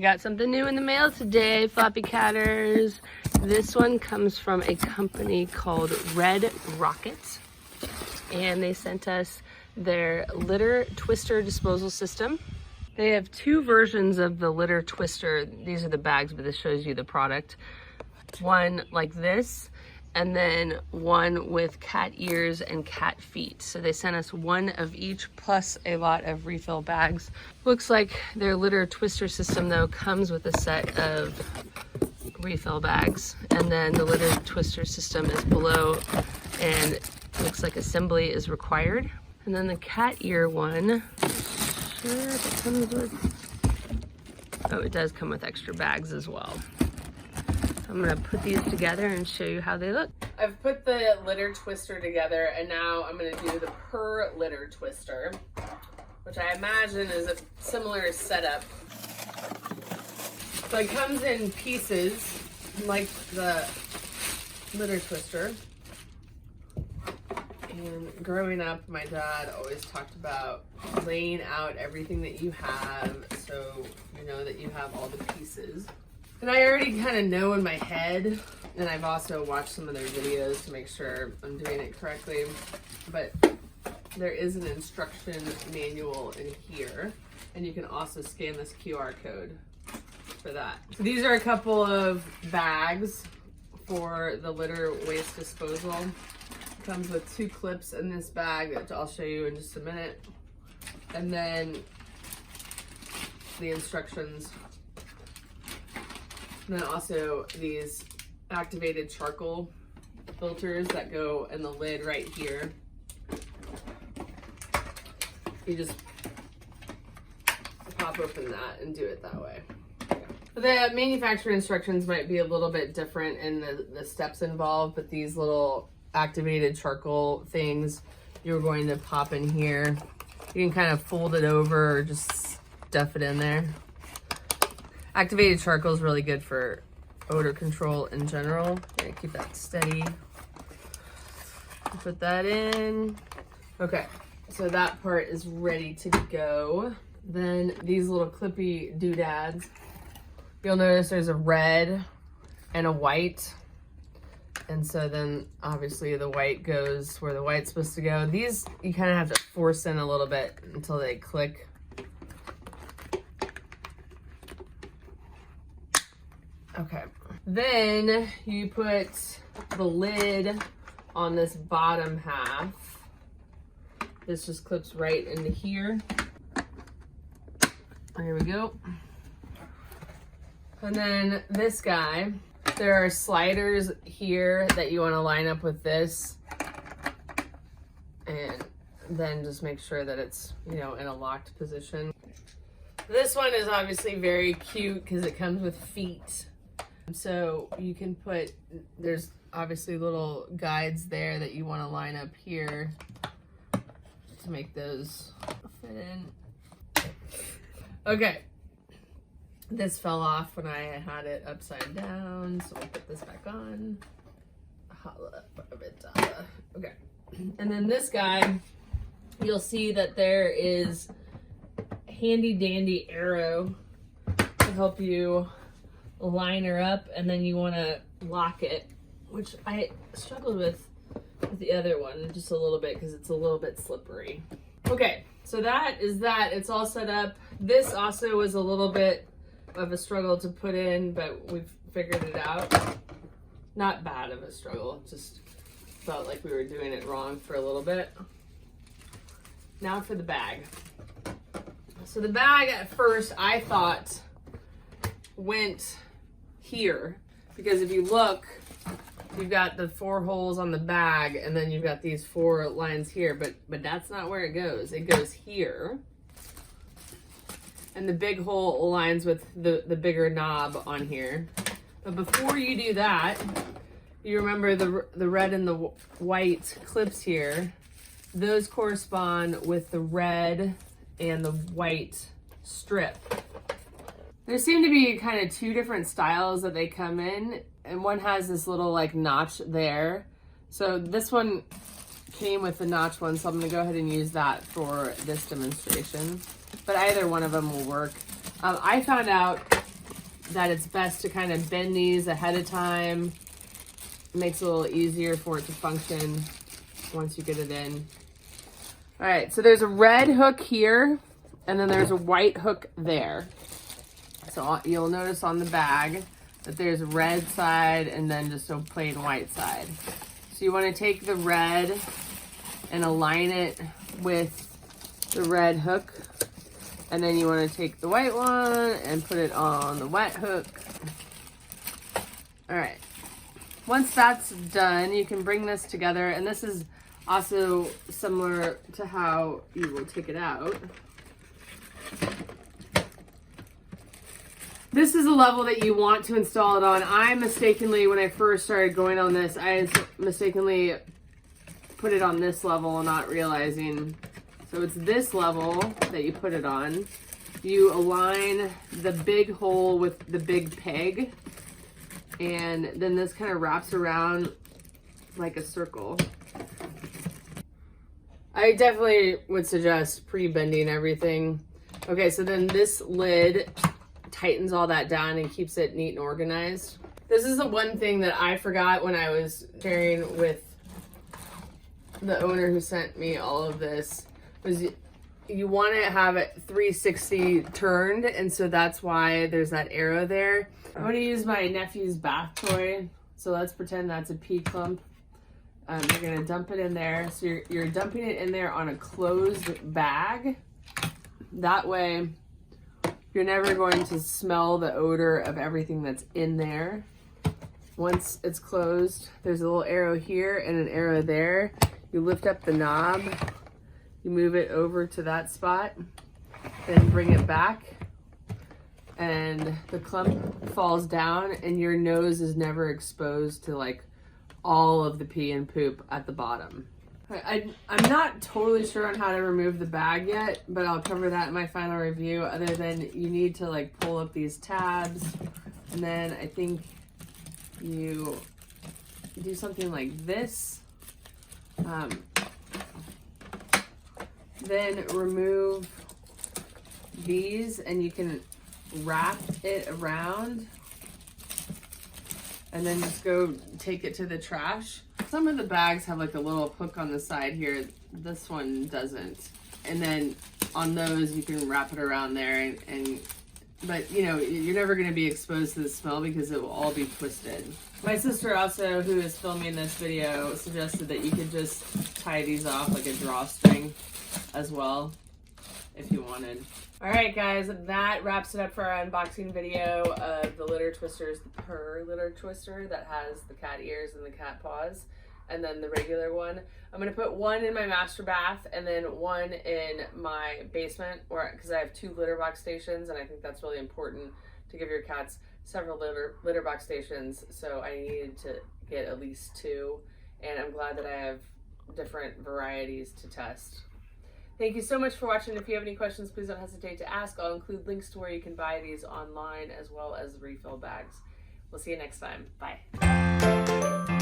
We got something new in the mail today, Floppycatters. This one comes from a company called Red Rocket, and they sent us their litter twister disposal system. They have two versions of the litter twister. These are the bags, but this shows you the product. One like this, and then one with cat ears and cat feet. So they sent us one of each plus a lot of refill bags. Looks like their litter twister system though comes with a set of refill bags, and then the litter twister system is below, and looks like assembly is required. And then the cat ear one, sure if it comes with, oh, it does come with extra bags as well. I'm gonna put these together and show you how they look. I've put the litter twister together, and now I'm gonna do the Purrr litter twister, which I imagine is a similar setup. So it comes in pieces like the litter twister. And growing up, my dad always talked about laying out everything that you have so you know that you have all the pieces. And I already kind of know in my head, and I've also watched some of their videos to make sure I'm doing it correctly, but there is an instruction manual in here, and you can also scan this QR code for that. So these are a couple of bags for the litter waste disposal. It comes with 2 clips in this bag that I'll show you in just a minute, and then the instructions. And then also these activated charcoal filters that go in the lid right here. You just pop open that and do it that way. The manufacturer instructions might be a little bit different in the steps involved, but these little activated charcoal things you're going to pop in here. You can kind of fold it over or just stuff it in there. Activated charcoal is really good for odor control in general. Yeah, keep that steady. Put that in. Okay, so that part is ready to go. Then these little clippy doodads. You'll notice there's a red and a white. And so then obviously the white goes where the white's supposed to go. These you kind of have to force in a little bit until they click. Okay, then you put the lid on this bottom half. This just clips right into here. There we go. And then this guy, there are sliders here that you want to line up with this, and then just make sure that it's, you know, in a locked position. This one is obviously very cute because it comes with feet. So you can put, there's obviously little guides there that you want to line up here to make those fit in. Okay, this fell off when I had it upside down, so we'll put this back on. Okay, and then this guy, you'll see that there is a handy dandy arrow to help you line her up, and then you want to lock it, which I struggled with the other one just a little bit because it's a little bit slippery. Okay, so that is that. It's all set up. This also was a little bit of a struggle to put in, but we've figured it out. Not bad of a struggle, just felt like we were doing it wrong for a little bit. Now for the bag. So the bag at first I thought went here, because if you look, you've got the 4 holes on the bag, and then you've got these 4 lines here, but that's not where it goes. It goes here, and the big hole aligns with the bigger knob on here. But before you do that, you remember the red and the white clips here. Those correspond with the red and the white strip. There seem to be kind of 2 different styles that they come in, and one has this little like notch there. So this one came with the notch one, so I'm gonna go ahead and use that for this demonstration. But either one of them will work. I found out that it's best to kind of bend these ahead of time. It makes it a little easier for it to function once you get it in. All right, so there's a red hook here, and then there's a white hook there. So you'll notice on the bag that there's a red side and then just a plain white side. So you want to take the red and align it with the red hook. And then you want to take the white one and put it on the wet hook. All right. Once that's done, you can bring this together. And this is also similar to how you will take it out. This is a level that you want to install it on. I mistakenly, when I first started going on this, I mistakenly put it on this level, not realizing. So it's this level that you put it on. You align the big hole with the big peg, and then this kind of wraps around like a circle. I definitely would suggest pre-bending everything. Okay, so then this lid tightens all that down and keeps it neat and organized. This is the one thing that I forgot when I was sharing with the owner who sent me all of this, was you want to have it 360 turned, and so that's why there's that arrow there. I'm going to use my nephew's bath toy, so let's pretend that's a pea clump. You're going to dump it in there. So you're dumping it in there on a closed bag. That way you're never going to smell the odor of everything that's in there. Once it's closed, there's a little arrow here and an arrow there. You lift up the knob, you move it over to that spot, then bring it back, and the clump falls down and your nose is never exposed to like all of the pee and poop at the bottom. I'm not totally sure on how to remove the bag yet, but I'll cover that in my final review, other than you need to like pull up these tabs, and then I think you do something like this. Then remove these and you can wrap it around and then just go take it to the trash. Some of the bags have like a little hook on the side here. This one doesn't. And then on those you can wrap it around there but you know, you're never going to be exposed to the smell because it will all be twisted. My sister also, who is filming this video, suggested that you could just tie these off like a drawstring as well if you wanted. Alright guys, that wraps it up for our unboxing video of the litter twisters, the Purrr litter twister that has the cat ears and the cat paws, and then the regular one. I'm going to put one in my master bath and then one in my basement, because I have 2 litter box stations, and I think that's really important to give your cats several litter box stations, so I needed to get at least 2, and I'm glad that I have different varieties to test. Thank you so much for watching. If you have any questions, please don't hesitate to ask. I'll include links to where you can buy these online as well as refill bags. We'll see you next time. Bye.